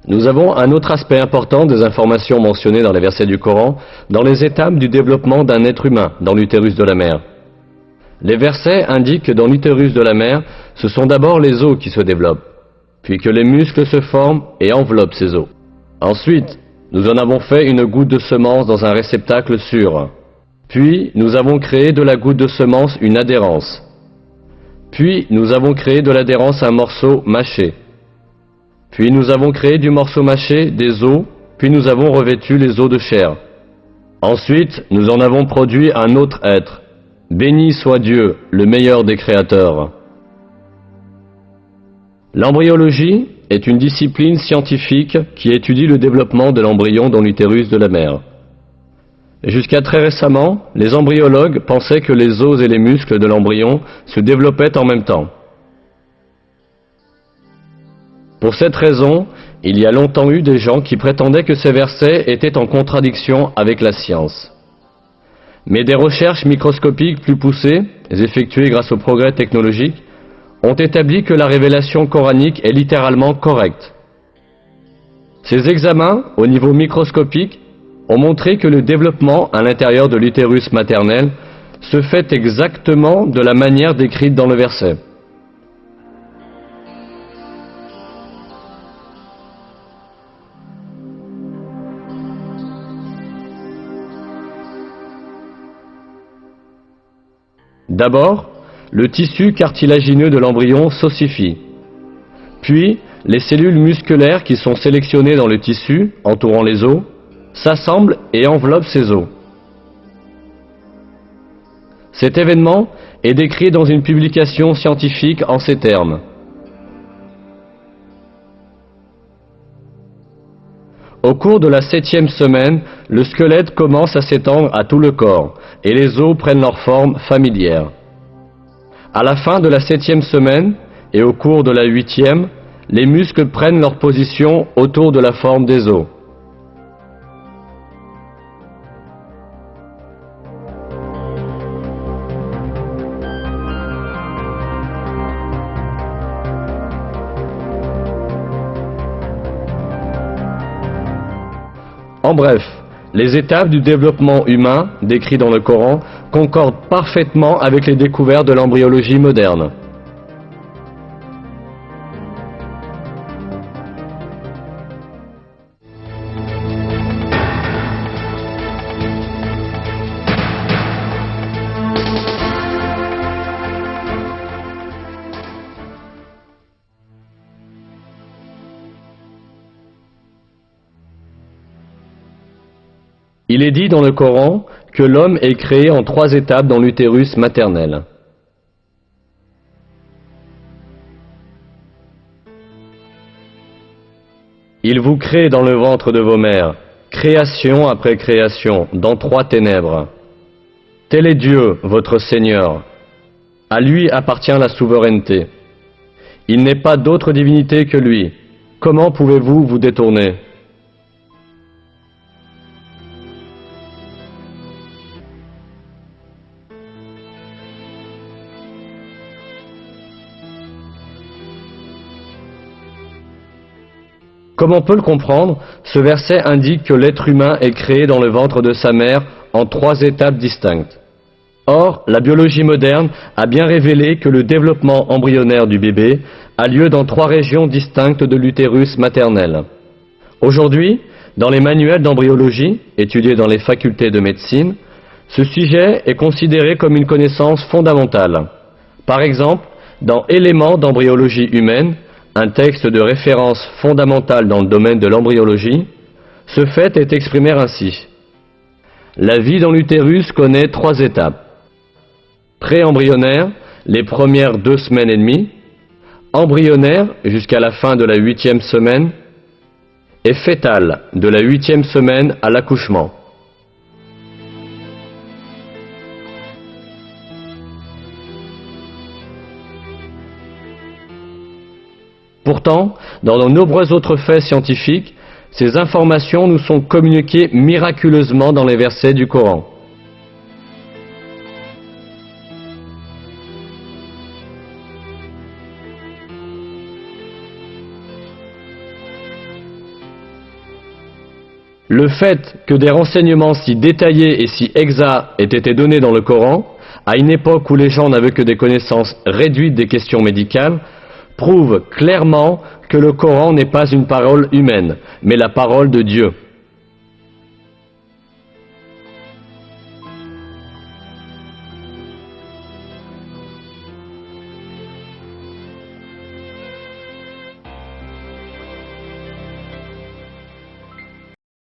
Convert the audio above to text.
Nous avons un autre aspect important des informations mentionnées dans les versets du Coran, dans les étapes du développement d'un être humain dans l'utérus de la mère. Les versets indiquent que dans l'utérus de la mère, ce sont d'abord les os qui se développent, puis que les muscles se forment et enveloppent ces os. Ensuite, nous en avons fait une goutte de semence dans un réceptacle sûr. Puis, nous avons créé de la goutte de semence une adhérence. Puis, nous avons créé de l'adhérence un morceau mâché. Puis, nous avons créé du morceau mâché des os, puis nous avons revêtu les os de chair. Ensuite, nous en avons produit un autre être. Béni soit Dieu, le meilleur des créateurs. L'embryologie est une discipline scientifique qui étudie le développement de l'embryon dans l'utérus de la mère. Jusqu'à très récemment, les embryologues pensaient que les os et les muscles de l'embryon se développaient en même temps. Pour cette raison, il y a longtemps eu des gens qui prétendaient que ces versets étaient en contradiction avec la science. Mais des recherches microscopiques plus poussées, effectuées grâce au progrès technologique, ont établi que la révélation coranique est littéralement correcte. Ces examens, au niveau microscopique, ont montré que le développement à l'intérieur de l'utérus maternel se fait exactement de la manière décrite dans le verset. D'abord, le tissu cartilagineux de l'embryon s'ossifie. Puis, les cellules musculaires qui sont sélectionnées dans le tissu, entourant les os, s'assemblent et enveloppent ces os. Cet événement est décrit dans une publication scientifique en ces termes. Au cours de la 7e semaine, le squelette commence à s'étendre à tout le corps et les os prennent leur forme familière. À la fin de la 7e semaine et au cours de la 8e, les muscles prennent leur position autour de la forme des os. En bref, les étapes du développement humain, décrites dans le Coran, concordent parfaitement avec les découvertes de l'embryologie moderne. Il est dit dans le Coran que l'homme est créé en 3 étapes dans l'utérus maternel. Il vous crée dans le ventre de vos mères, création après création, dans 3 ténèbres. Tel est Dieu, votre Seigneur. À lui appartient la souveraineté. Il n'est pas d'autre divinité que lui. Comment pouvez-vous vous détourner ? Comme on peut le comprendre, ce verset indique que l'être humain est créé dans le ventre de sa mère en 3 étapes distinctes. Or, la biologie moderne a bien révélé que le développement embryonnaire du bébé a lieu dans 3 régions distinctes de l'utérus maternel. Aujourd'hui, dans les manuels d'embryologie, étudiés dans les facultés de médecine, ce sujet est considéré comme une connaissance fondamentale. Par exemple, dans Éléments d'embryologie humaine, un texte de référence fondamental dans le domaine de l'embryologie, ce fait est exprimé ainsi. La vie dans l'utérus connaît 3 étapes. Pré-embryonnaire, les premières 2 semaines et demie, embryonnaire jusqu'à la fin de la 8e semaine, et fœtale de la 8e semaine à l'accouchement. Pourtant, dans de nombreux autres faits scientifiques, ces informations nous sont communiquées miraculeusement dans les versets du Coran. Le fait que des renseignements si détaillés et si exacts aient été donnés dans le Coran, à une époque où les gens n'avaient que des connaissances réduites des questions médicales, prouve clairement que le Coran n'est pas une parole humaine, mais la parole de Dieu.